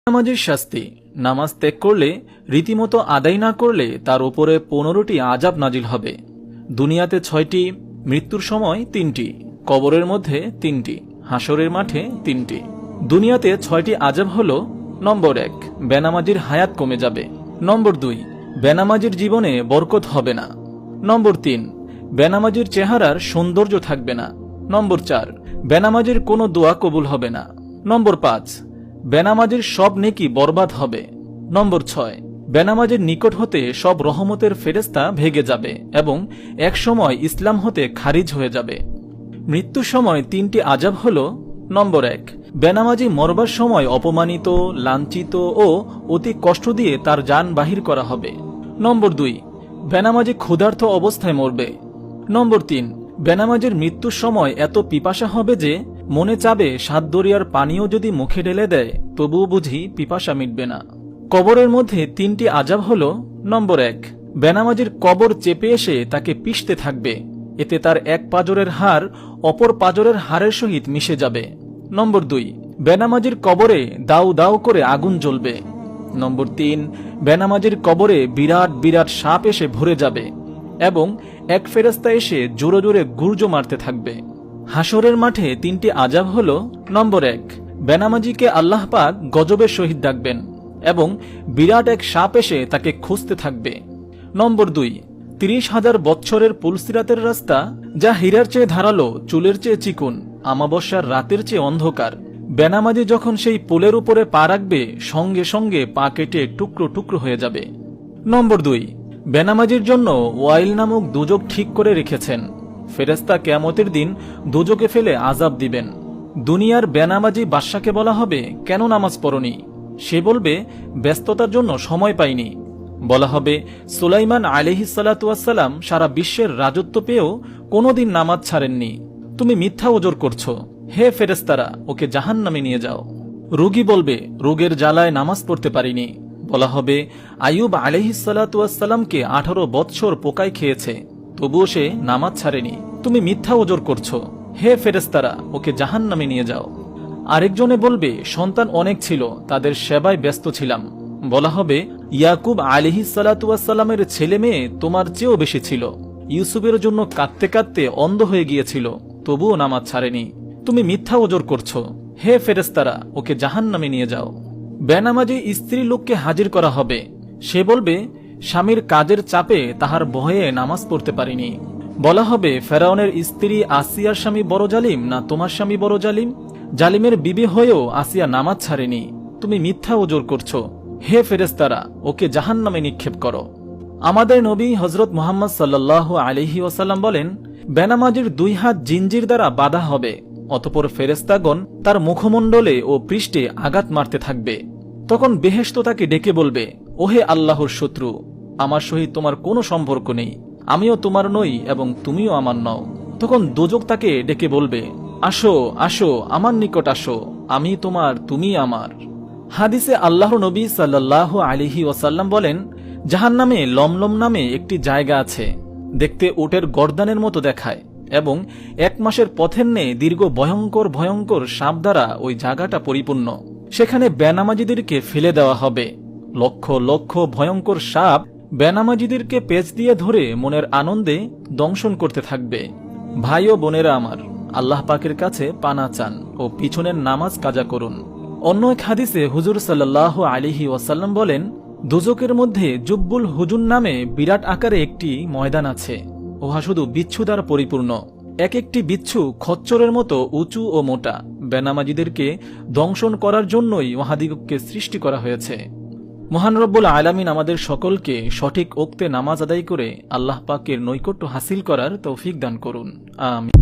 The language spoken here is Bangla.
নামাজের শাস্তি। নামাজ ত্যাগ করলে, রীতিমতো আদায় না করলে তার উপরে 15টি আযাব নাজিল হবে। দুনিয়াতে 6টি, মৃত্যুর সময় 3টি, কবরের মধ্যে 3টি, হাসরের মাঠে 3টি। দুনিয়াতে 6টি আযাব হল: নম্বর 1, বেনামাজির হায়াত কমে যাবে। নম্বর 2, বেনামাজির জীবনে বরকত হবে না। নম্বর 3, বেনামাজির চেহারার সৌন্দর্য থাকবে না। নম্বর 4, বেনামাজির কোনো দোয়া কবুল হবে না। নম্বর 5, বেনামাজির সব নেকি বরবাদ হবে। নম্বর 6, বেনামাজির নিকট হতে সব রহমতের ফেরেশতা ভেগে যাবে এবং এক সময় ইসলাম হতে খারিজ হয়ে যাবে। মৃত্যুর সময় 3টি আযাব হল: নম্বর 1, বেনামাজি মরবার সময় অপমানিত, লাঞ্ছিত ও অতি কষ্ট দিয়ে তার জান বাহির করা হবে। নম্বর 2, বেনামাজি ক্ষুধার্ত অবস্থায় মরবে। নম্বর 3, বেনামাজির মৃত্যুর সময় এত পিপাসা হবে যে মনে চাবে 7 দরিয়ার পানিও যদি মুখে ঢেলে দেয় তবুও বুঝি পিপাসা মিটবে না। কবরের মধ্যে 3টি আযাব হল: নম্বর 1, বেনামাজির কবর চেপে এসে তাকে পিষতে থাকবে, এতে তার এক পাজরের হাড় অপর পাজরের হাড়ের সহিত মিশে যাবে। নম্বর 2, বেনামাজির কবরে দাউ দাউ করে আগুন জ্বলবে। নম্বর 3, বেনামাজির কবরে বিরাট বিরাট সাপ এসে ভরে যাবে এবং এক ফেরেশতা এসে জোরে জোরে গুর্জো মারতে থাকবে। হাসরের মাঠে 3টি আযাব হল: নম্বর 1, বেনামাজিকে আল্লাহ পাক গজবের সহিত ডাকবেন এবং বিরাট এক সাপ এসে তাকে খুঁজতে থাকবে। নম্বর 2, 30,000 বৎসরের পুলসিরাতের রাস্তা, যা হীরার চেয়ে ধারালো, চুলের চেয়ে চিকুন, আমাবস্যার রাতের চেয়ে অন্ধকার। বেনামাজি যখন সেই পুলের উপরে পা রাখবে সঙ্গে সঙ্গে পা কেটে টুকরো টুকরো হয়ে যাবে। নম্বর 2, বেনামাজির জন্য ওয়াইল নামক দুজক ঠিক করে রেখেছেন। ফেরেশতা কিয়ামতের দিন দুজকে ফেলে আযাব দিবেন। দুনিয়ার বেনামাজি বাদশাকে বলা হবে, কেন নামাজ পড়নি? সে বলবে, ব্যস্ততার জন্য সময় পাইনি। বলা হবে, সুলাইমান আলাইহিস সালাতু ওয়াস সালাম সারা বিশ্বের রাজত্ব পেয়েও কোনোদিন নামাজ ছাড়েননি। তুমি মিথ্যা ওজর করছো। হে ফেরেশতারা, ওকে জাহান্নামে নিয়ে যাও। রোগী বলবে, রোগের জ্বালায় নামাজ পড়তে পারিনি। বলা হবে, আইয়ুব আলাইহিস সালাতু ওয়াস সালামকে 18 বৎসর পোকায় খেয়েছে, তবুও সে নামাজ ছাড়েনি। তুমি মিথ্যা ওজর করছো। হে ফেরেশতারা, ওকে জাহান্নামে নিয়ে যাও। আরেকজনে বলবে, সন্তান অনেক ছিল, তাদের সেবায় ব্যস্ত ছিলাম। বলা হবে, ইয়াকুব আলাইহিস সালাতু ওয়াস সালামের ছেলে মেয়ে তোমার চেয়েও বেশি ছিল। ইউসুফের জন্য কাঁদতে কাঁদতে অন্ধ হয়ে গিয়েছিল, তবুও নামাজ ছাড়েনি। তুমি মিথ্যা ওজর করছো। হে ফেরেশতারা, ওকে জাহান্নামে নিয়ে যাও। বেনামাজি স্ত্রী লোককে হাজির করা হবে। সে বলবে, স্বামীর কাজের চাপে তাহার ভয়ে নামাজ পড়তে পারিনি। বলা হবে, ফেরাউনের স্ত্রী আসিয়ার স্বামী বড় জালিম না তোমার স্বামী বড় জালিম? জালিমের বিবি হয়েও আসিয়া নামাজ ছাড়েনি। তুমি মিথ্যা ওজর করছো। হে ফেরেশতারা, ওকে জাহান্নামে নিক্ষেপ করো। আমাদের নবী হযরত মুহাম্মদ সাল্লাল্লাহু আলাইহি ওয়াসাল্লাম বলেন, বেনামাজির 2 হাত জিনজির দ্বারা বাঁধা হবে, অতঃপর ফেরেশতাগণ তার মুখমণ্ডলে ও পৃষ্ঠে আঘাত মারতে থাকবে। তখন বেহেশত তাকে ডেকে বলবে, ওহে আল্লাহর শত্রু, আমার সহিত তোমার কোনো সম্পর্ক নেই, আমিও তোমার নই এবং তুমিও আমার নও। তখন দোজখ তাকে ডেকে বলবে, আসো আসো, আমার নিকট আসো, আমি তোমার, তুমি আমার। হাদিসে আল্লাহর নবী সাল্লাল্লাহু আলাইহি ওয়াসাল্লাম বলেন, জাহান্নামে লমলম নামে একটি জায়গা আছে, দেখতে উটের গর্দানের মতো দেখায় এবং 1 মাসের পথের ন্যায় দীর্ঘ ভয়ঙ্কর ভয়ঙ্কর সাপ দ্বারা ওই জায়গাটা পরিপূর্ণ। সেখানে বেনামাজিদেরকে ফেলে দেওয়া হবে। লক্ষ লক্ষ ভয়ঙ্কর সাপ বেনামাজিদেরকে পেঁচ দিয়ে ধরে মনের আনন্দে দংশন করতে থাকবে। ভাই ও বোনেরা আমার, আল্লাহ পাকের কাছে পানা চান ও পিছনের নামাজ কাজা করুন। অন্য এক হাদিসে হুজুর সাল্লাল্লাহু আলাইহি ওয়াসাল্লাম বলেন, দুজকের মধ্যে জুব্বুল হুজুন নামে বিরাট আকারে একটি ময়দান আছে। উহা শুধু বিচ্ছু দ্বারা পরিপূর্ণ। এক একটি বিচ্ছু খচ্চরের মতো উঁচু ও মোটা। বেনামাজিদেরকে দংশন করার জন্যই উহাদিগকে সৃষ্টি করা হয়েছে। মহান রব্বুল আলামিন আমাদের সকলকে সঠিক ওক্তে নামাজ আদায় করে আল্লাহ পাকের নৈকট্য হাসিল করার তৌফিক দান করুন। আমিন।